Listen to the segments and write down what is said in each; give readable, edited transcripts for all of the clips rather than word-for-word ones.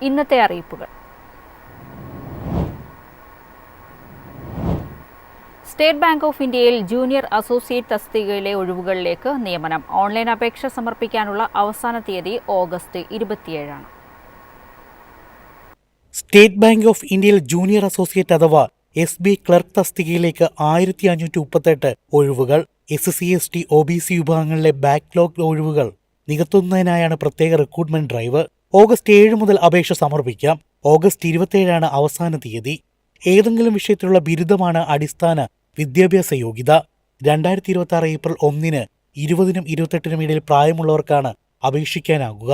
ഇന്നത്തെ അറിയിപ്പുകൾ. State bank of ഇന്ത്യയിൽ ജൂനിയർ അസോസിയേറ്റ് തസ്തികയിലെ ഒഴിവുകളിലേക്ക് നിയമനം. ഓൺലൈൻ അപേക്ഷ സമർപ്പിക്കാനുള്ള അവസാന തീയതി ഓഗസ്റ്റ് 27. സ്റ്റേറ്റ് ബാങ്ക് ഓഫ് ഇന്ത്യയിൽ ജൂനിയർ അസോസിയേറ്റ് അഥവാ SB ക്ലർക്ക് തസ്തികയിലേക്ക് 1538 ഒഴിവുകൾ. SC/ST OBC വിഭാഗങ്ങളിലെ ബാക്ക്ലോഗ് ഒഴിവുകൾ നികത്തുന്നതിനായാണ് പ്രത്യേക റിക്രൂട്ട്മെന്റ് ഡ്രൈവ്. ഓഗസ്റ്റ് 7 മുതൽ അപേക്ഷ സമർപ്പിക്കാം. ഓഗസ്റ്റ് 27 അവസാന തീയതി. ഏതെങ്കിലും വിഷയത്തിലുള്ള ബിരുദമാണ് അടിസ്ഥാന വിദ്യാഭ്യാസ യോഗ്യത. 2026 ഏപ്രിൽ 1 20-നും 28-നും ഇടയിൽ പ്രായമുള്ളവർക്കാണ് അപേക്ഷിക്കാനാകുക.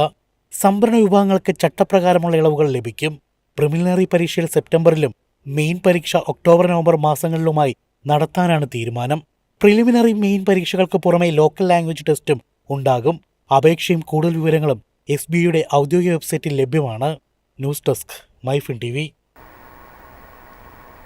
സംവരണ വിഭാഗങ്ങൾക്ക് ചട്ടപ്രകാരമുള്ള ഇളവുകൾ ലഭിക്കും. പ്രിലിമിനറി പരീക്ഷയിൽ സെപ്റ്റംബറിലും മെയിൻ പരീക്ഷ ഒക്ടോബർ-നവംബർ മാസങ്ങളിലുമായി നടത്താനാണ് തീരുമാനം. പ്രിലിമിനറി മെയിൻ പരീക്ഷകൾക്ക് പുറമെ ലോക്കൽ ലാംഗ്വേജ് ടെസ്റ്റും ഉണ്ടാകും. അപേക്ഷയും കൂടുതൽ വിവരങ്ങളും SBയുടെ ഔദ്യോഗിക വെബ്സൈറ്റിൽ ലഭ്യമാണ്. News desk MyFin TV.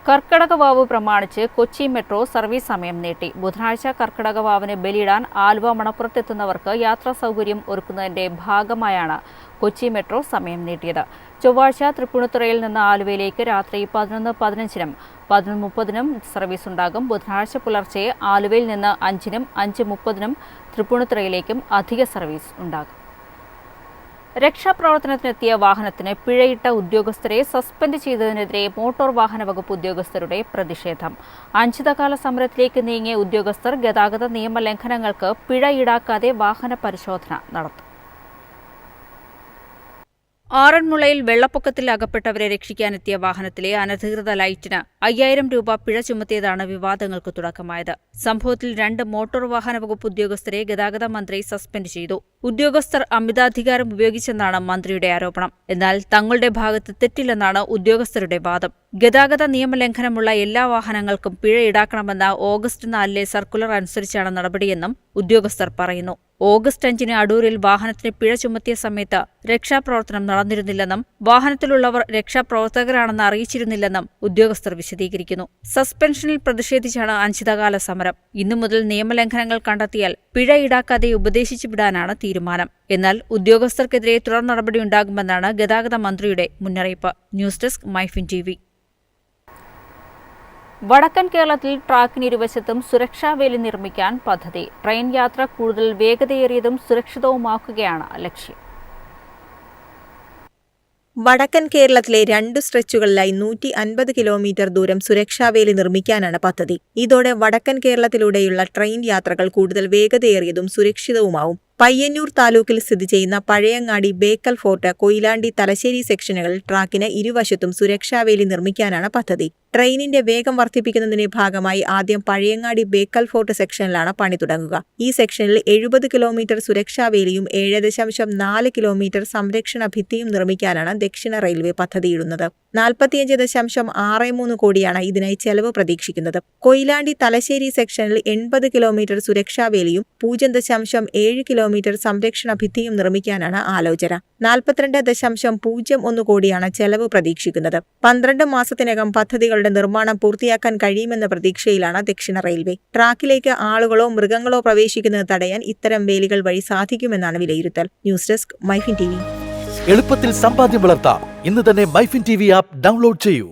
കർക്കടകവാവ് പ്രമാണിച്ച് കൊച്ചി മെട്രോ സർവീസ് സമയം നീട്ടി. ബുധനാഴ്ച കർക്കടകവാവിന് ബലിയിടാൻ ആലുവ മണപ്പുറത്തെത്തുന്നവർക്ക് യാത്രാ സൗകര്യം ഒരുക്കുന്നതിന്റെ ഭാഗമായാണ് കൊച്ചി മെട്രോ സമയം നീട്ടിയത്. ചൊവ്വാഴ്ച തൃപ്പൂണിത്തുറയിൽ നിന്ന് ആലുവയിലേക്ക് രാത്രി 11:15-നും 11:30-നും സർവീസ് ഉണ്ടാകും. ബുധനാഴ്ച പുലർച്ചെ ആലുവയിൽ നിന്ന് 5-നും 5:30-നും തൃപ്പൂണിത്തുറയിലേക്കും അധിക സർവീസ് ഉണ്ടാകും. രക്ഷാപ്രവർത്തനത്തിനെത്തിയ വാഹനത്തിന് പിഴയിട്ട ഉദ്യോഗസ്ഥരെ സസ്പെൻഡ് ചെയ്തതിനെതിരെ മോട്ടോർ വാഹന വകുപ്പ് ഉദ്യോഗസ്ഥരുടെ പ്രതിഷേധം. അനിശ്ചിതകാല സമരത്തിലേക്ക് നീങ്ങിയ ഉദ്യോഗസ്ഥർ ഗതാഗത നിയമലംഘനങ്ങൾക്ക് പിഴ ഈടാക്കാതെ വാഹന പരിശോധന നടത്തും. ആറന്മുളയിൽ വെള്ളപ്പൊക്കത്തിൽ അകപ്പെട്ടവരെ രക്ഷിക്കാനെത്തിയ വാഹനത്തിലെ അനധികൃത ലൈറ്റിന് 5000 രൂപ പിഴ ചുമത്തിയതാണ് വിവാദങ്ങൾക്ക് തുടക്കമായത്. സംഭവത്തിൽ 2 മോട്ടോർ വാഹന വകുപ്പ് ഉദ്യോഗസ്ഥരെ ഗതാഗത മന്ത്രി സസ്പെൻഡ് ചെയ്തു. ഉദ്യോഗസ്ഥർ അമിതാധികാരം ഉപയോഗിച്ചെന്നാണ് മന്ത്രിയുടെ ആരോപണം. എന്നാൽ തങ്ങളുടെ ഭാഗത്ത് തെറ്റില്ലെന്നാണ് ഉദ്യോഗസ്ഥരുടെ വാദം. ഗതാഗത നിയമലംഘനമുള്ള എല്ലാ വാഹനങ്ങൾക്കും പിഴ ഈടാക്കണമെന്ന ഓഗസ്റ്റ് 4 സർക്കുലർ അനുസരിച്ചാണ് നടപടിയെന്നും ഉദ്യോഗസ്ഥർ പറയുന്നു. ഓഗസ്റ്റ് 5 അടൂരിൽ വാഹനത്തിന് പിഴ ചുമത്തിയ സമയത്ത് രക്ഷാപ്രവർത്തനം നടന്നിരുന്നില്ലെന്നും വാഹനത്തിലുള്ളവർ രക്ഷാപ്രവർത്തകരാണെന്ന് അറിയിച്ചിരുന്നില്ലെന്നും ഉദ്യോഗസ്ഥർ വിശദീകരിക്കുന്നു. സസ്പെൻഷനിൽ പ്രതിഷേധിച്ചാണ് അനിശ്ചിതകാല സമരം. ഇന്നു മുതൽ നിയമലംഘനങ്ങൾ കണ്ടെത്തിയാൽ പിഴ ഈടാക്കാതെ ഉപദേശിച്ചു വിടാനാണ് തീരുമാനം. എന്നാൽ ഉദ്യോഗസ്ഥർക്കെതിരെ തുടർ നടപടിയുണ്ടാകുമെന്നാണ് ഗതാഗത മന്ത്രിയുടെ മുന്നറിയിപ്പ്. News desk MyFin TV. വടക്കൻ കേരളത്തിൽ ട്രാക്കിന് ഇരുവശത്തും സുരക്ഷാവേലി നിർമ്മിക്കാൻ പദ്ധതി. ട്രെയിൻ യാത്ര കൂടുതൽ വേഗതയേറിയതും സുരക്ഷിതവുമാക്കുകയാണ് ലക്ഷ്യം. വടക്കൻ കേരളത്തിലെ 2 സ്ട്രെച്ചുകളിലായി 150 കിലോമീറ്റർ ദൂരം സുരക്ഷാവേലി നിർമ്മിക്കാനാണ് പദ്ധതി. ഇതോടെ വടക്കൻ കേരളത്തിലൂടെയുള്ള ട്രെയിൻ യാത്രകൾ കൂടുതൽ വേഗതയേറിയതും സുരക്ഷിതവുമാവും. പയ്യന്നൂർ താലൂക്കിൽ സ്ഥിതി ചെയ്യുന്ന പഴയങ്ങാടി, ബേക്കൽ ഫോർട്ട്, കൊയിലാണ്ടി, തലശ്ശേരി സെക്ഷനുകളിൽ ട്രാക്കിന് ഇരുവശത്തും സുരക്ഷാവേലി നിർമ്മിക്കാനാണ് പദ്ധതി. ട്രെയിനിന്റെ വേഗം വർദ്ധിപ്പിക്കുന്നതിന്റെ ഭാഗമായി ആദ്യം പഴയങ്ങാടി, ബേക്കൽ ഫോർട്ട് സെക്ഷനിലാണ് പണി തുടങ്ങുക. ഈ സെക്ഷനിൽ 70 കിലോമീറ്റർ സുരക്ഷാവേലിയും 7.4 കിലോമീറ്റർ സംരക്ഷണ ഭിത്തിയും നിർമ്മിക്കാനാണ് ദക്ഷിണ റെയിൽവേ പദ്ധതിയിടുന്നത്. 45.63 കോടിയാണ് ഇതിനായി ചെലവ് പ്രതീക്ഷിക്കുന്നത്. കൊയിലാണ്ടി, തലശ്ശേരി സെക്ഷനിൽ 80 കിലോമീറ്റർ സുരക്ഷാവേലിയും 0.7 കിലോമീറ്റർ സംരക്ഷണ ഭിത്തിയും നിർമ്മിക്കാനാണ് ആലോചന. 42.01 കോടിയാണ് ചെലവ് പ്രതീക്ഷിക്കുന്നത്. 12 മാസത്തിനകം പദ്ധതികളുടെ നിർമ്മാണം പൂർത്തിയാക്കാൻ കഴിയുമെന്ന പ്രതീക്ഷയിലാണ് ദക്ഷിണ റെയിൽവേ. ട്രാക്കിലേക്ക് ആളുകളോ മൃഗങ്ങളോ പ്രവേശിക്കുന്നത് തടയാൻ ഇത്തരം വേലികൾ വഴി സാധിക്കുമെന്നാണ് വിലയിരുത്തൽ. News desk MyFin TV. എളുപ്പത്തിൽ സമ്പാദ്യം വളർത്താം. ഇന്ന് തന്നെ മൈഫിൻ TV ആപ്പ് ഡൗൺലോഡ് ചെയ്യൂ.